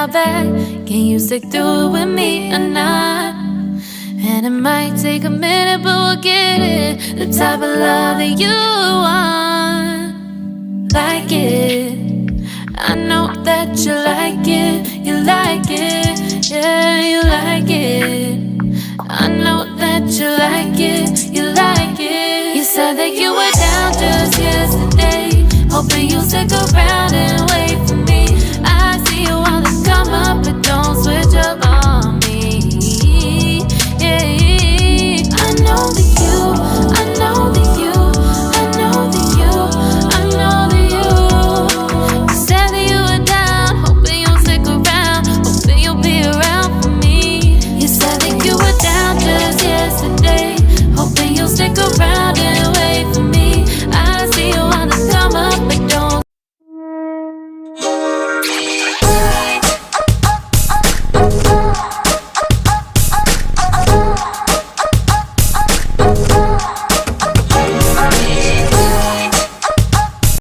out back. Can you stick through it with me or not? And it might take a minute, but we'll get it. The type of love that you want. Like it, I know that you like it. You like it, yeah, you like it. I know that you like it, you like it. You said that you were down just yesterday, hoping you'll stick around